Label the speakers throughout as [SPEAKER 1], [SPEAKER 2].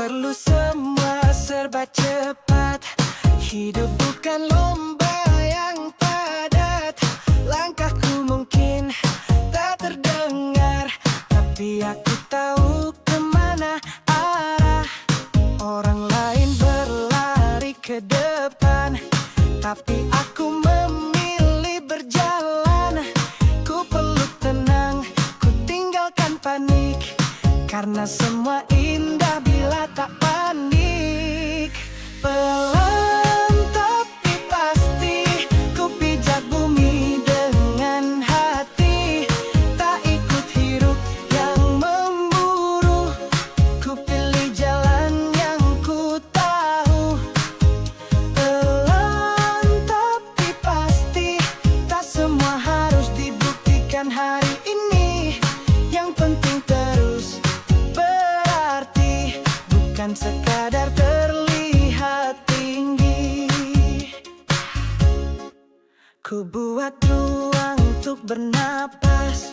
[SPEAKER 1] perlu semua serba cepat. Hidup bukan lomba yang padat. Langkahku mungkin tak terdengar, tapi aku tahu kemana arah. Orang lain berlari ke depan, tapi aku memilih berjalan. Ku peluk tenang, ku tinggalkan panik, karena semua indah bila tak panik. Pelan tapi pasti, ku pijak bumi dengan hati. Tak ikut hiruk yang memburu, ku pilih jalan yang ku tahu. Pelan tapi pasti, tak semua harus dibuktikan hari ini. Yang penting terus berarti, bukan sekadar terlihat tinggi. Ku buat ruang untuk bernapas,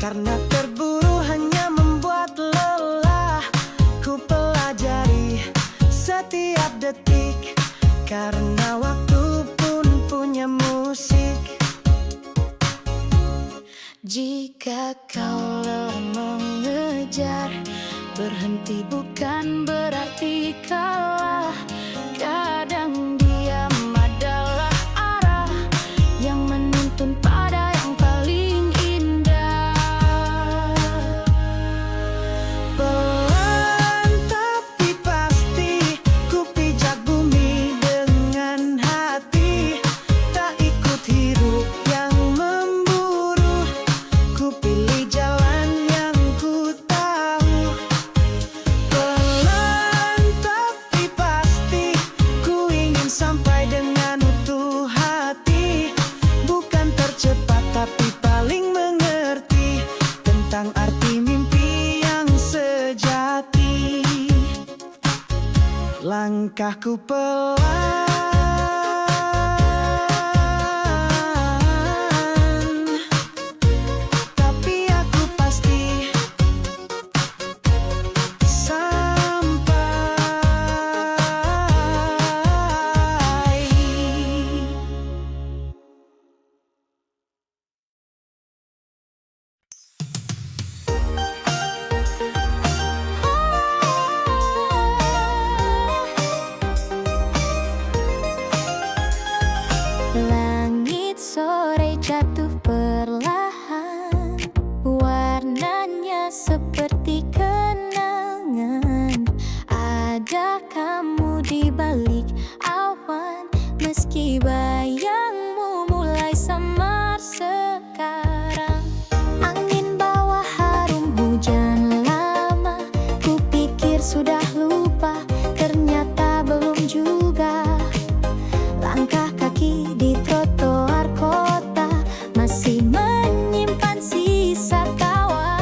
[SPEAKER 1] karena terburu hanya membuat lelah. Ku pelajari setiap detik, karena waktu pun punya musik. Jika kau lelah mengejar, berhenti bukan berarti kalah. Kadang diam adalah arah yang menuntun pada yang paling indah. Pelan tapi pasti, ku pijak bumi dengan hati. Tak ikut hiruk yang memburu, ku pilih jalan yang ku tahu. Pelan tapi pasti, ku ingin sampai dengan utuh hati. Bukan tercepat tapi paling mengerti tentang arti mimpi yang sejati. Langkahku pelan, tapi aku pasti sampai.
[SPEAKER 2] Langit sore jatuh perlahan, warnanya seperti kenangan. Ada kamu di balik awan, meski bayangmu mulai samar sekarang. Angin bawa harum hujan lama, ku pikir sudah lupa, ternyata belum juga. Langkah kaki di trotoar kota masih menyimpan sisa tawa.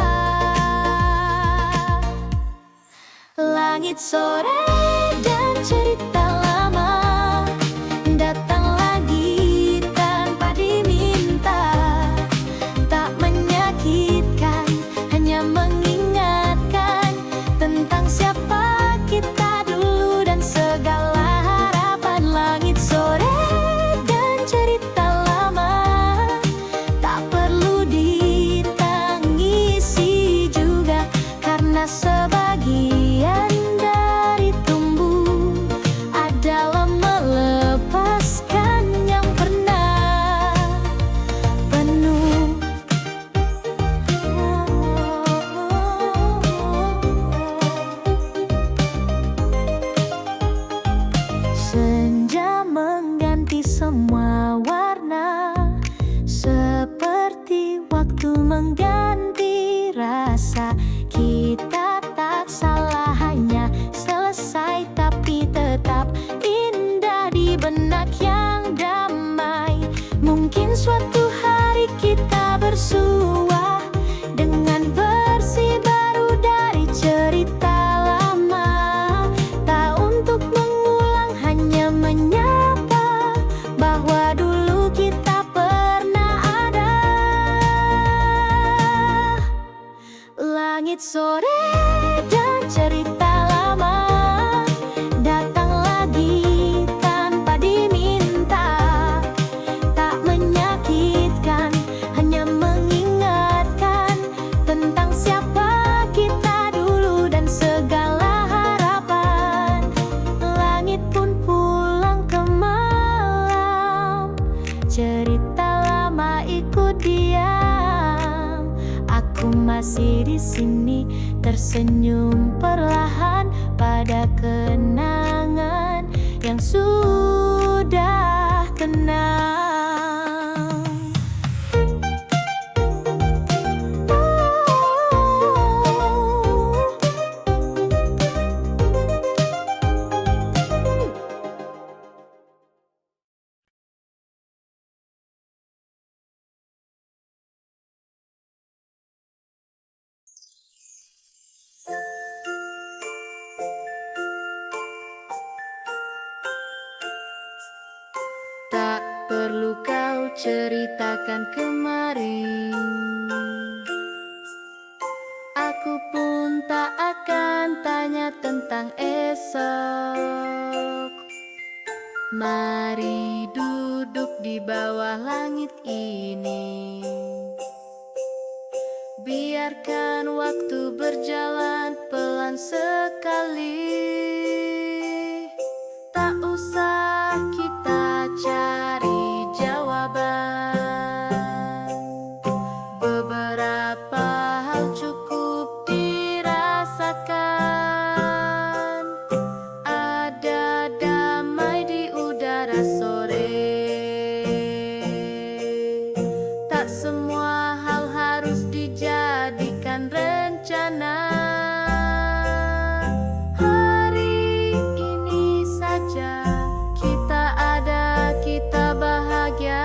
[SPEAKER 2] Langit sore dan cerita lama datang lagi tanpa diminta. Tak menyakitkan, hanya mengingatkan tentang siapa kita dulu dan segala harapan. Langit sore dan cerita lama tak perlu ditangisi juga, karena sebagian dari tumbuh adalah melepaskan yang pernah penuh. Senja mengganti semua warna, seperti waktu mengganti rasa. Kita tak salah, hanya selesai tapi tetap indah di benak yang damai. Mungkin suatu hari kita bersua dengan versi baru dari cerita lama. Tak untuk mengulang, hanya menyapa bahwa dulu kita pernah ada. Langit sore dan cerita lama tersenyum perlahan pada kenangan yang sudah tenang. Tak perlu kau ceritakan kemarin, aku pun tak akan tanya tentang esok. Mari duduk di bawah langit ini, biarkan waktu berjalan pelan sekali. Tak usah kita cari jawaban, beberapa hal cukup dirasakan. Ada damai di udara sore, tak semua hal harus dijadikan rencana. Hari ini saja kita ada, kita bahagia.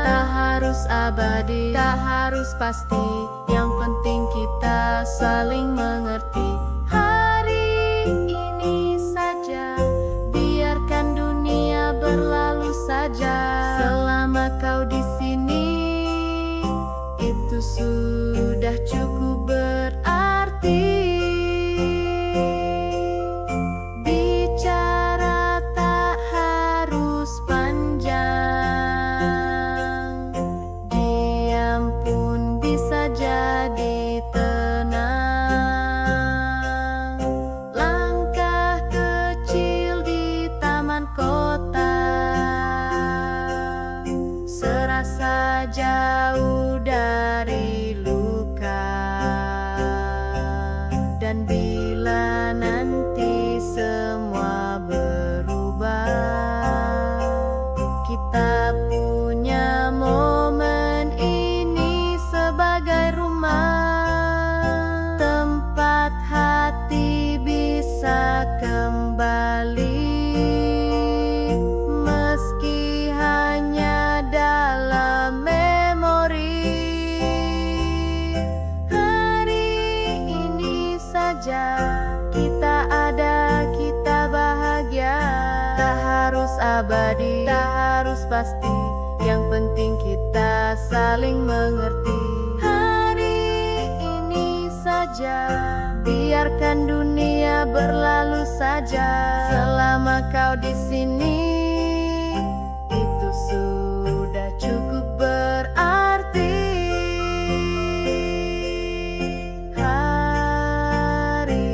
[SPEAKER 2] Tak harus abadi, tak harus pasti, yang penting kita saling mengerti. Hari ini saja, biarkan dunia berlalu saja. Selama kau di sini, itu sudah cukup berarti. Bicara tak harus panjang, diam pun bisa jadi tenang. Langkah kecil di taman kota, serasa jauh dari luka. Dan bila nanti semua berubah, kita punya momen ini sebagai rumah, tempat hati bisa kembali, meski hanya dalam memori. Hari ini saja kita ada, kita bahagia. Tak harus abadi, tak harus pasti, yang penting kita saling mengerti. Hari ini saja, biarkan dunia berlalu saja. Selama kau di sini, itu sudah cukup berarti. Hari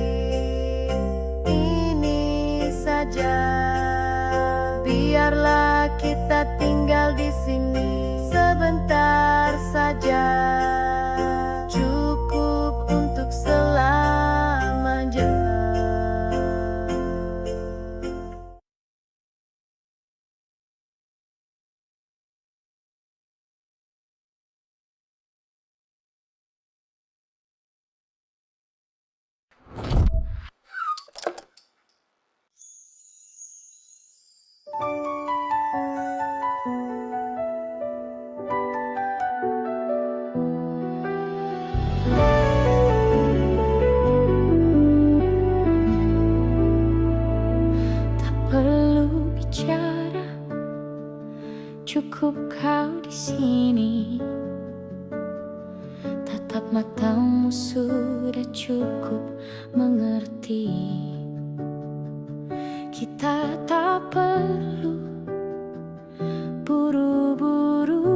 [SPEAKER 2] ini saja, biarlah kita tinggal di sini sebentar saja, cukup untuk selamanya. Tak perlu bicara, cukup kau di sini. Tatap matamu sudah cukup mengerti. Kita tak perlu buru-buru,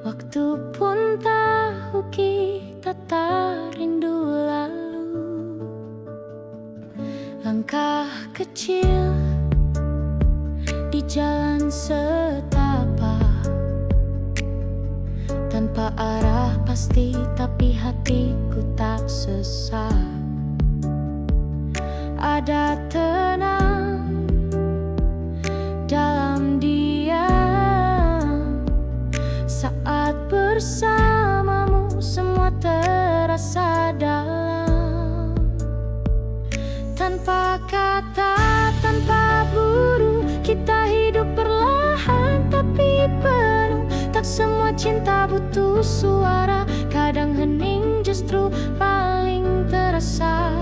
[SPEAKER 2] waktu pun tahu kita tak rindu lalu. Langkah kecil di jalan setapak, tanpa arah pasti, tapi hatiku tak ada tenang dalam diam. Saat bersamamu semua terasa dalam. Tanpa kata, tanpa buru, kita hidup perlahan tapi penuh. Tak semua cinta butuh suara, kadang hening justru paling terasa.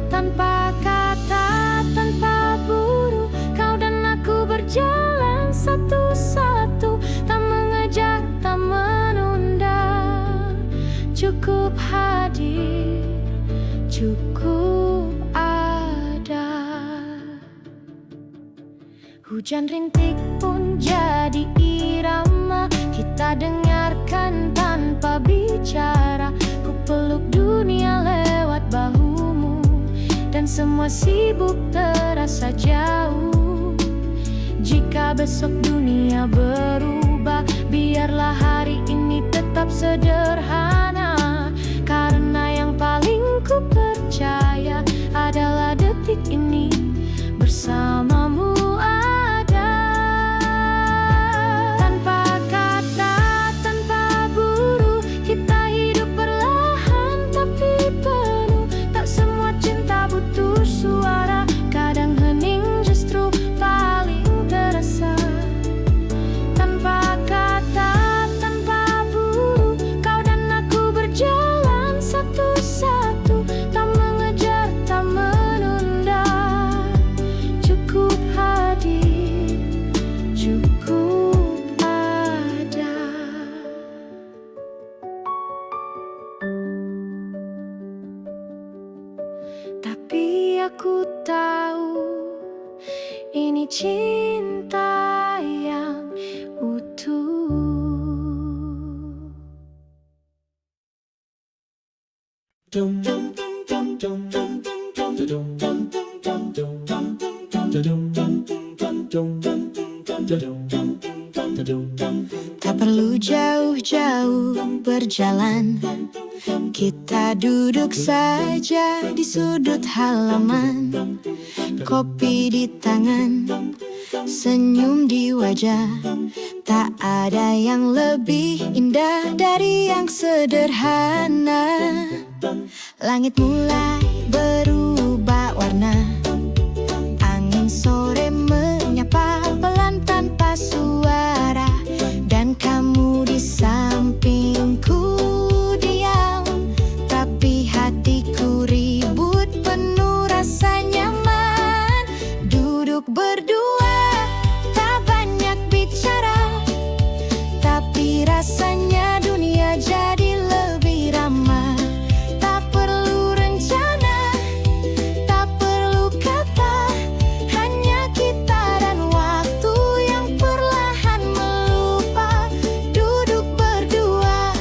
[SPEAKER 2] Tanpa kata, tanpa buru, kau dan aku berjalan satu-satu. Tak mengejar, tak menunda, cukup hadir, cukup ada. Hujan rintik pun jadi irama, kita dengarkan tanpa bicara. Ku peluk dunia lewat bahumu, dan semua sibuk terasa jauh. Jika besok dunia berubah, biarlah hari ini tetap sederhana. Karena yang paling ku percaya adalah detik ini bersamamu ada. Tanpa kata, tanpa buru, kita hidup perlahan tapi penuh. Tak semua cinta butuh suara, kadang hening justru paling terasa. Tanpa kata, tanpa buru, kau dan aku berjalan satu-satu. Tak mengejar, tak menunda, cukup hadir, cukup ada. Tapi aku tahu ini cinta yang utuh.
[SPEAKER 1] Tak perlu jauh-jauh berjalan, kita duduk saja di sudut halaman. Kopi di tangan, senyum di wajah. Tak ada yang lebih indah dari yang sederhana. Langit mulai berubah warna, angin sore menyapa pelan tanpa suara. Dan kamu di sampingku diam, tapi hatiku ribut penuh rasa nyaman. Duduk berdua, tak banyak bicara, tapi rasanya dunia jadi lebih ramah. Tak perlu rencana, tak perlu kata, hanya kita dan waktu yang perlahan melupa. Duduk berdua,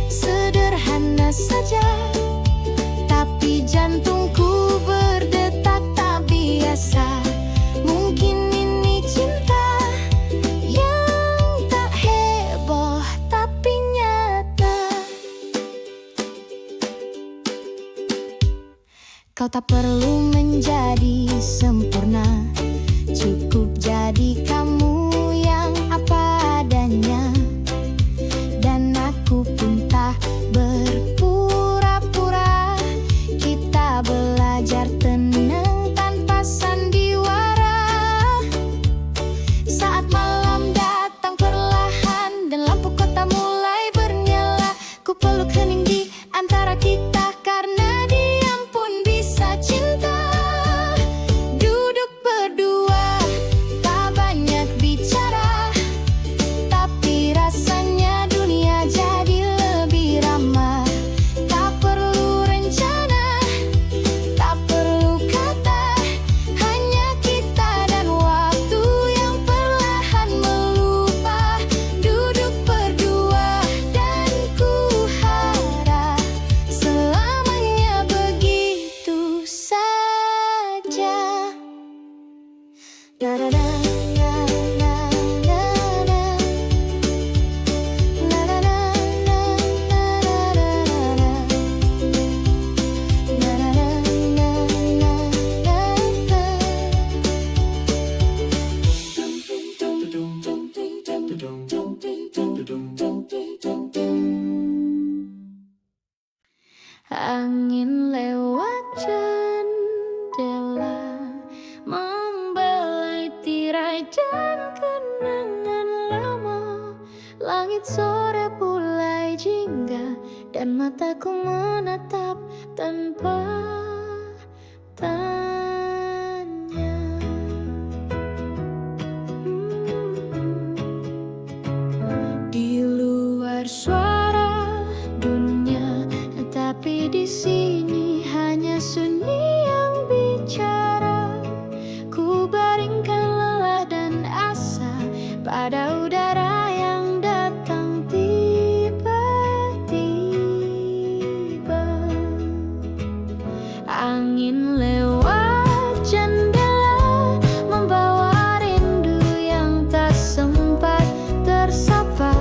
[SPEAKER 1] sederhana saja, tapi jantungku berdetak tak biasa. Mungkin ini cinta yang tak heboh tapi nyata. Kau tak perlu menjadi sempurna, cukup jadi kamu yang apa adanya. Dan aku pun tak berpura-pura, kita belajar tenang tanpa sandiwara. Saat malam datang perlahan dan lampu kota mulai bernyala, ku peluk hening di antara kita, karena diam pun bisa cinta. Duduk berdua, tak banyak
[SPEAKER 2] Angin lewat jendela membelai tirai dan kenangan lama. Langit sore mulai jingga dan mataku menatap tanpa tanya. Di luar suara dunia, tapi di sini hanya sunyi yang bicara. Ku baringkan lelah dan asa pada udara yang datang tiba-tiba. Angin lewat jendela membawa rindu yang tak sempat tersapa.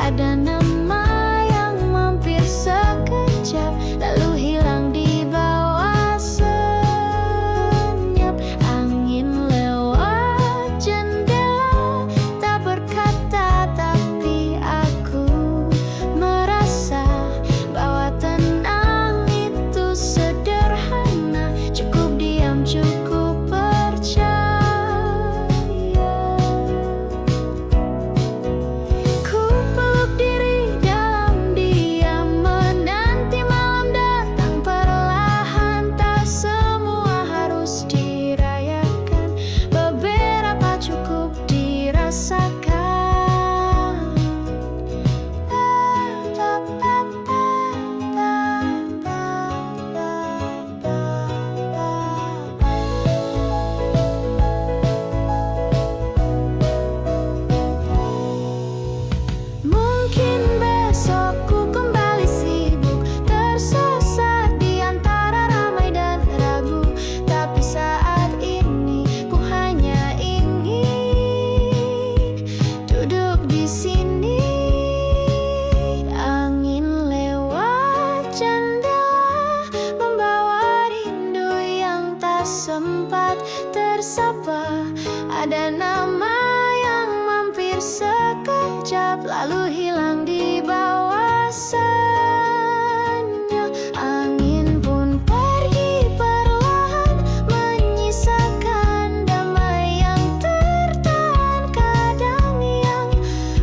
[SPEAKER 2] Ada nama yang mampir sekejap lalu hilang di bawah senyap. Angin lewat jendela tak berkata, tapi aku merasa bahwa tenang itu sederhana. Cukup diam, cukup percaya. Ku peluk diri dalam diam, menanti malam datang perlahan. Tak semua harus dirayakan, beberapa cukup dirasakan. Mungkin besok ku kembali sibuk, tersesat di antara ramai dan ragu. Tapi saat ini ku hanya ingin duduk di sini. Angin lewat jendela membawa rindu yang tak sempat tersapa. Ada nama yang mampir sekejap lalu hilang di bawah senyap. Angin pun pergi perlahan, menyisakan damai yang tertahan. Kadang yang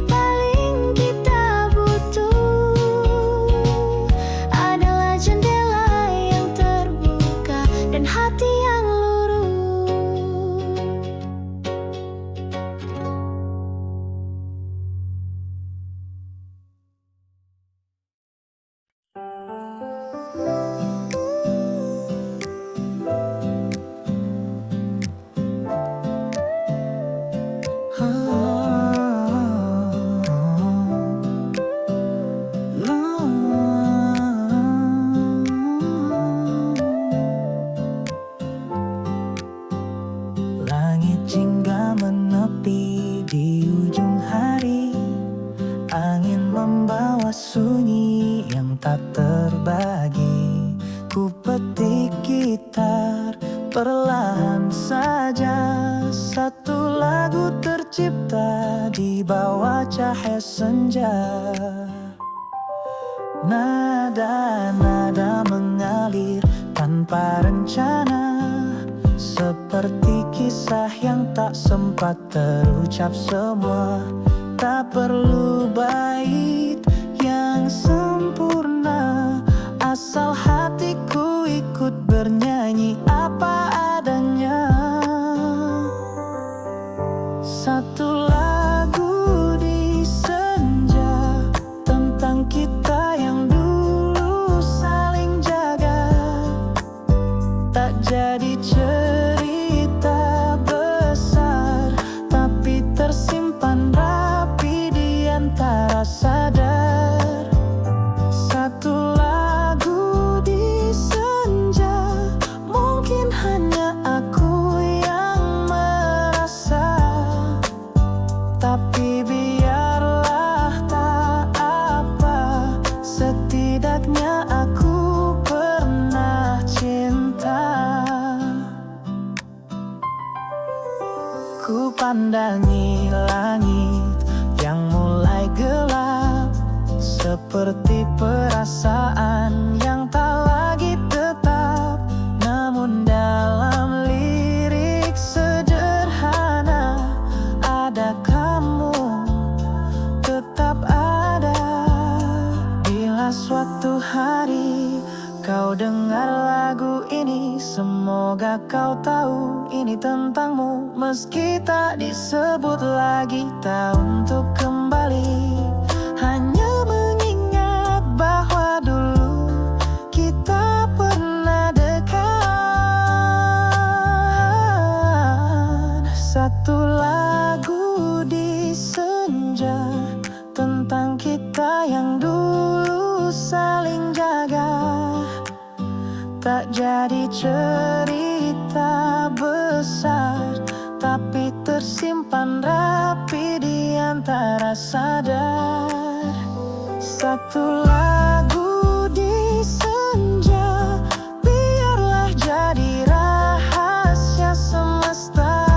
[SPEAKER 2] paling kita butuh adalah jendela yang terbuka dan hati yang lurus.
[SPEAKER 3] Langit jingga menepi di ujung hari. Angin membawa sunyi yang tak terbagi. Ku petik gitar perlahan saja. Satu lagu tercipta di bawah cahaya senja. Nada-nada mengalir tanpa rencana, seperti kisah yang tak sempat terucap semua. Tak perlu bait yang sempurna, asal hatiku ikut bernyanyi apa adanya. Satu lagu di senja tentang kita yang dulu saling jaga. Tak jadi cerita besar, tapi tersimpan rapi di antara sadar. Satu lagu di senja, mungkin hanya aku yang merasa. Tapi biarlah tak apa, setidaknya aku pernah cinta. Ku pandangi langit yang mulai gelap, seperti perasaan yang tak kau dengar lagu ini, semoga kau tahu ini tentangmu. Meski tak disebut lagi, tak untuk kembali, hanya mengingat bahwa dulu kita pernah dekat. Satu lagu di senja tentang kita yang dulu saling jaga, tak jadi cerita besar, tapi tersimpan rapi di antara sadar. Satu lagu di senja, biarlah jadi rahasia semesta.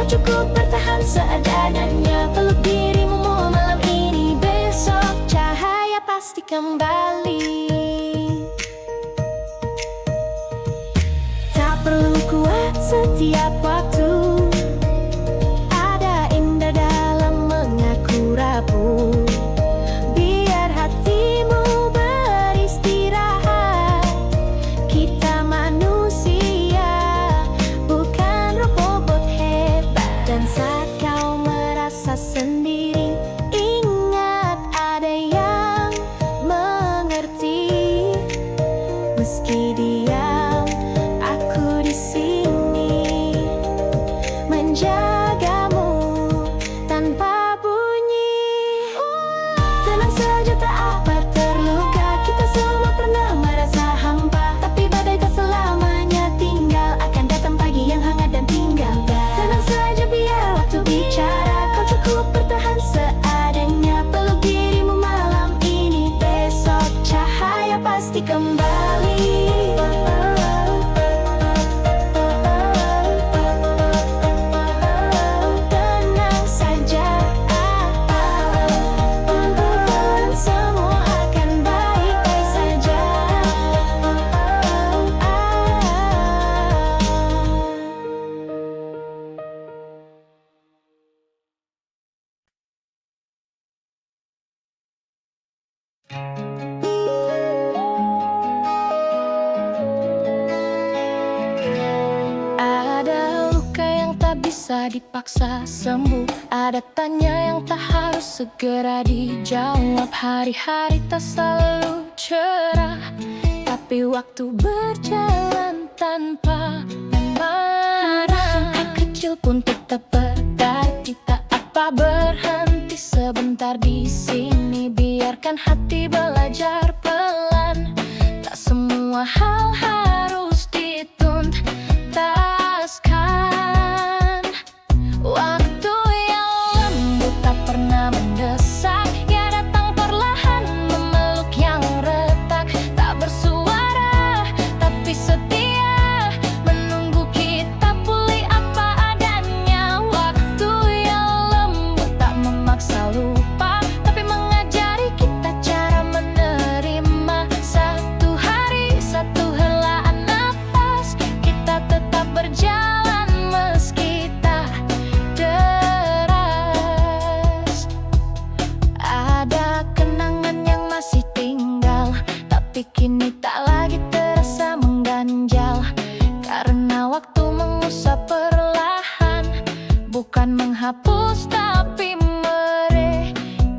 [SPEAKER 1] cukup bertahan seadanya. Peluk dirimu malam ini, besok cahaya pasti kembali. Tak perlu kuat setiap waktu, dipaksa sembuh. Ada tanya yang tak harus segera dijawab. Hari-hari tak selalu cerah, tapi waktu berjalan tanpa marah. Hal kecil pun tetap berarti, tak apa berhenti sebentar di sini. Biarkan hati belajar pelan, tak semua hal harus dituntaskan. Waktu yang lembut tak pernah mendesak, ia datang perlahan memeluk yang retak. Tak bersuara tapi setia, menunggu kita pulih apa adanya. Waktu yang lembut tak memaksa lupa, tapi mengajari kita cara menerima. Satu hari, satu helaan nafas, kita tetap berjalan meski tak deras. Ada kenangan yang masih tinggal, tapi kini tak lagi terasa mengganjal. Karena waktu mengusap perlahan, bukan menghapus tapi meredakan.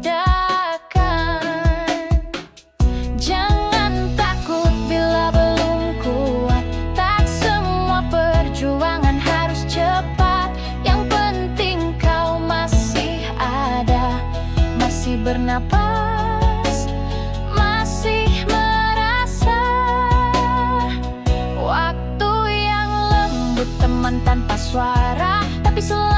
[SPEAKER 1] Jangan takut bila belum kuat, tak semua perjuangan harus cepat. Yang penting kau masih ada, masih bernapas, masih merasa. Waktu yang lembut, teman tanpa suara, tapi selalu